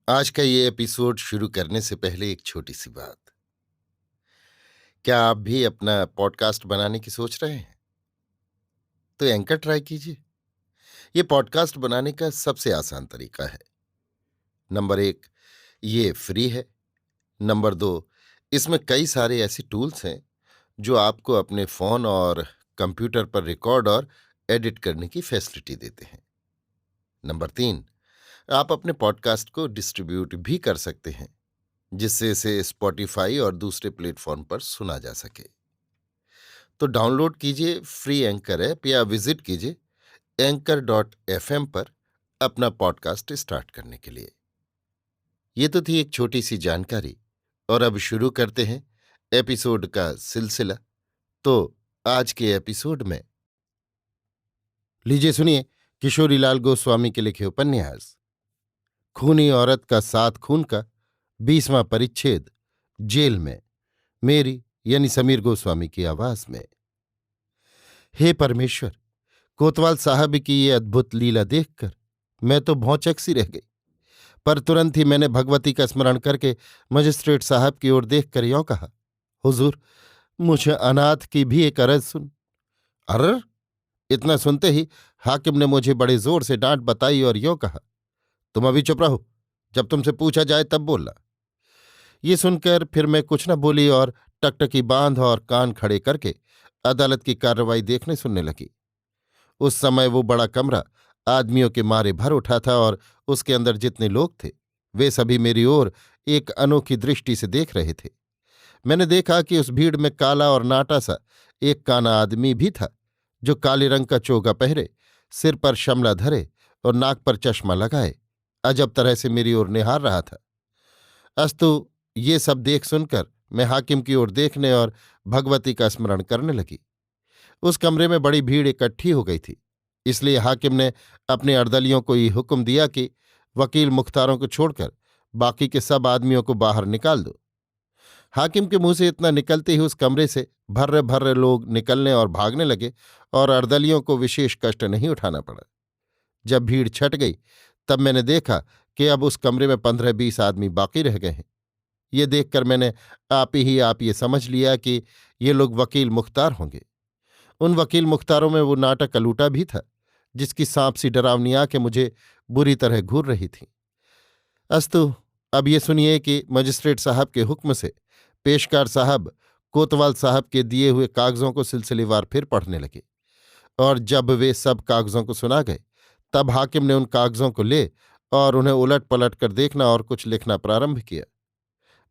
आज का ये एपिसोड शुरू करने से पहले एक छोटी सी बात। क्या आप भी अपना पॉडकास्ट बनाने की सोच रहे हैं? तो एंकर ट्राई कीजिए। ये पॉडकास्ट बनाने का सबसे आसान तरीका है। नंबर 1, ये फ्री है। नंबर 2, इसमें कई सारे ऐसे टूल्स हैं जो आपको अपने फोन और कंप्यूटर पर रिकॉर्ड और एडिट करने की फैसिलिटी देते हैं। नंबर 3, आप अपने पॉडकास्ट को डिस्ट्रीब्यूट भी कर सकते हैं, जिससे इसे स्पॉटिफाई और दूसरे प्लेटफॉर्म पर सुना जा सके। तो डाउनलोड कीजिए फ्री एंकर ऐप या विजिट कीजिए anchor.fm पर अपना पॉडकास्ट स्टार्ट करने के लिए। ये तो थी एक छोटी सी जानकारी, और अब शुरू करते हैं एपिसोड का सिलसिला। तो आज के एपिसोड में लीजिए सुनिए किशोरीलाल गोस्वामी के लिखे उपन्यास खूनी औरत का सात खून का 20वां परिच्छेद, जेल में, मेरी यानी समीर गोस्वामी की आवाज में। हे परमेश्वर! कोतवाल साहब की ये अद्भुत लीला देखकर मैं तो भौचक सी रह गई। पर तुरंत ही मैंने भगवती का स्मरण करके मजिस्ट्रेट साहब की ओर देखकर यों कहा, हुजूर, मुझे अनाथ की भी एक अरज सुन। अरर! इतना सुनते ही हाकिम ने मुझे बड़े जोर से डांट बताई और यों कहा, तुम अभी चुप रहो, जब तुमसे पूछा जाए तब बोलना। ये सुनकर फिर मैं कुछ न बोली और टकटकी बांध और कान खड़े करके अदालत की कार्रवाई देखने सुनने लगी। उस समय वो बड़ा कमरा आदमियों के मारे भर उठा था और उसके अंदर जितने लोग थे वे सभी मेरी ओर एक अनोखी दृष्टि से देख रहे थे। मैंने देखा कि उस भीड़ में काला और नाटा सा एक काना आदमी भी था, जो काले रंग का चोगा पहरे, सिर पर शमला धरे और नाक पर चश्मा लगाए अजब तरह से मेरी ओर निहार रहा था। अस्तु ये सब देख सुनकर मैं हाकिम की ओर देखने और भगवती का स्मरण करने लगी। उस कमरे में बड़ी भीड़ इकट्ठी हो गई थी, इसलिए हाकिम ने अपने अर्दलियों को ये हुक्म दिया कि वकील मुख्तारों को छोड़कर बाकी के सब आदमियों को बाहर निकाल दो। हाकिम के मुंह से इतना निकलते ही उस कमरे से भर्रे भर्रे लोग निकलने और भागने लगे और अर्दलियों को विशेष कष्ट नहीं उठाना पड़ा। जब भीड़ छट गई तब मैंने देखा कि अब उस कमरे में 15-20 आदमी बाकी रह गए हैं। ये देखकर मैंने आप ये समझ लिया कि ये लोग वकील मुख्तार होंगे। उन वकील मुख्तारों में वो नाटक अलूटा भी था, जिसकी सांप सी डरावनी आंखें मुझे बुरी तरह घूर रही थीं। अस्तु अब ये सुनिए कि मजिस्ट्रेट साहब के हुक्म से पेशकार साहब कोतवाल साहब के दिए हुए कागजों को सिलसिलेवार फिर पढ़ने लगे, और जब वे सब कागजों को सुना गए तब हाकिम ने उन कागजों को ले और उन्हें उलट पलट कर देखना और कुछ लिखना प्रारंभ किया।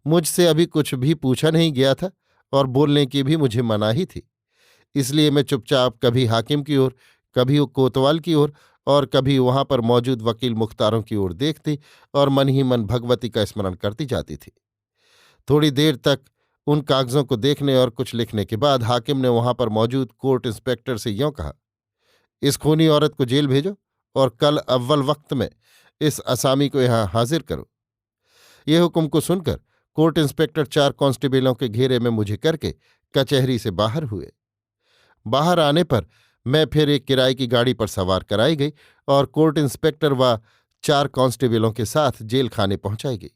मुझसे अभी कुछ भी पूछा नहीं गया था और बोलने की भी मुझे मनाही थी, इसलिए मैं चुपचाप कभी हाकिम की ओर, कभी वो कोतवाल की ओर और कभी वहां पर मौजूद वकील मुख्तारों की ओर देखती और मन ही मन भगवती का स्मरण करती जाती थी। थोड़ी देर तक उन कागजों को देखने और कुछ लिखने के बाद हाकिम ने वहां पर मौजूद कोर्ट इंस्पेक्टर से यों कहा, इस खूनी औरत को जेल भेजो और कल अव्वल वक्त में इस असामी को यहां हाजिर करो। ये हुक्म को सुनकर कोर्ट इंस्पेक्टर 4 कांस्टेबलों के घेरे में मुझे करके कचहरी से बाहर हुए। बाहर आने पर मैं फिर एक किराए की गाड़ी पर सवार कराई गई और कोर्ट इंस्पेक्टर व 4 कांस्टेबलों के साथ जेल खाने पहुंचाई गई।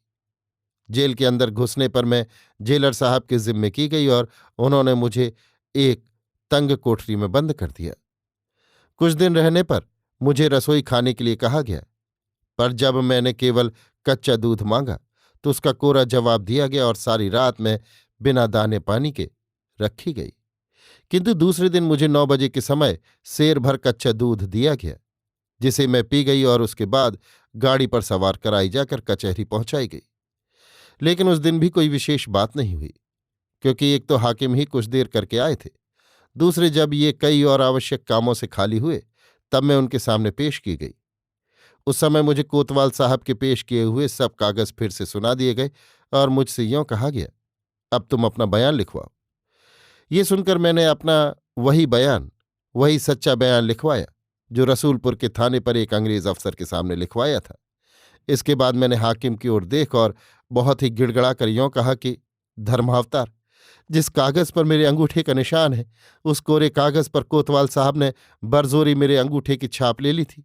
जेल के अंदर घुसने पर मैं जेलर साहब के जिम्मे की गई और उन्होंने मुझे एक तंग कोठरी में बंद कर दिया। कुछ दिन रहने पर मुझे रसोई खाने के लिए कहा गया, पर जब मैंने केवल कच्चा दूध मांगा तो उसका कोरा जवाब दिया गया और सारी रात में बिना दाने पानी के रखी गई। किंतु दूसरे दिन मुझे 9 बजे के समय सेर भर कच्चा दूध दिया गया, जिसे मैं पी गई और उसके बाद गाड़ी पर सवार कराई जाकर कचहरी पहुंचाई गई। लेकिन उस दिन भी कोई विशेष बात नहीं हुई, क्योंकि एक तो हाकिम ही कुछ देर करके आए थे, दूसरे जब ये कई और आवश्यक कामों से खाली हुए तब मैं उनके सामने पेश की गई। उस समय मुझे कोतवाल साहब के पेश किए हुए सब कागज फिर से सुना दिए गए और मुझसे यों कहा गया, अब तुम अपना बयान लिखवाओ। ये सुनकर मैंने अपना वही बयान, वही सच्चा बयान लिखवाया जो रसूलपुर के थाने पर एक अंग्रेज अफसर के सामने लिखवाया था। इसके बाद मैंने हाकिम की ओर देख और बहुत ही गिड़गड़ाकर यों कहा कि धर्मावतार, जिस कागज पर मेरे अंगूठे का निशान है उस कोरे कागज पर कोतवाल साहब ने बरजोरी मेरे अंगूठे की छाप ले ली थी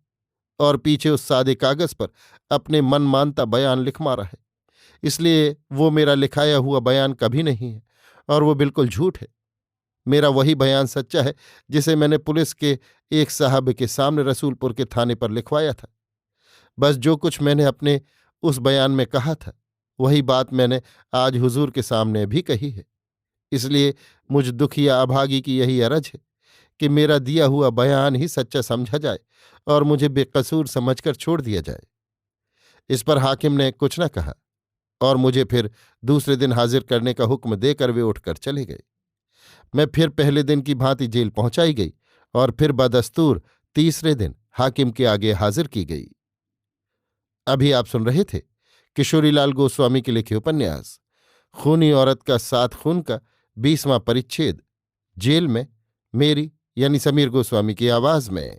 और पीछे उस सादे कागज पर अपने मन मानता बयान लिख मारा है। इसलिए वो मेरा लिखाया हुआ बयान कभी नहीं है और वो बिल्कुल झूठ है। मेरा वही बयान सच्चा है जिसे मैंने पुलिस के एक साहब के सामने रसूलपुर के थाने पर लिखवाया था। बस जो कुछ मैंने अपने उस बयान में कहा था वही बात मैंने आज हुजूर के सामने भी कही है। इसलिए मुझ दुखिया अभागी की यही अरज है कि मेरा दिया हुआ बयान ही सच्चा समझा जाए और मुझे बेकसूर समझकर छोड़ दिया जाए। इस पर हाकिम ने कुछ न कहा और मुझे फिर दूसरे दिन हाजिर करने का हुक्म देकर वे उठकर चले गए। मैं फिर पहले दिन की भांति जेल पहुंचाई गई और फिर बदस्तूर तीसरे दिन हाकिम के आगे हाजिर की गई। अभी आप सुन रहे थे किशोरीलाल गोस्वामी के लिखे उपन्यास खूनी औरत का सात खून का 20वां परिच्छेद जेल में, मेरी यानी समीर गोस्वामी की आवाज में।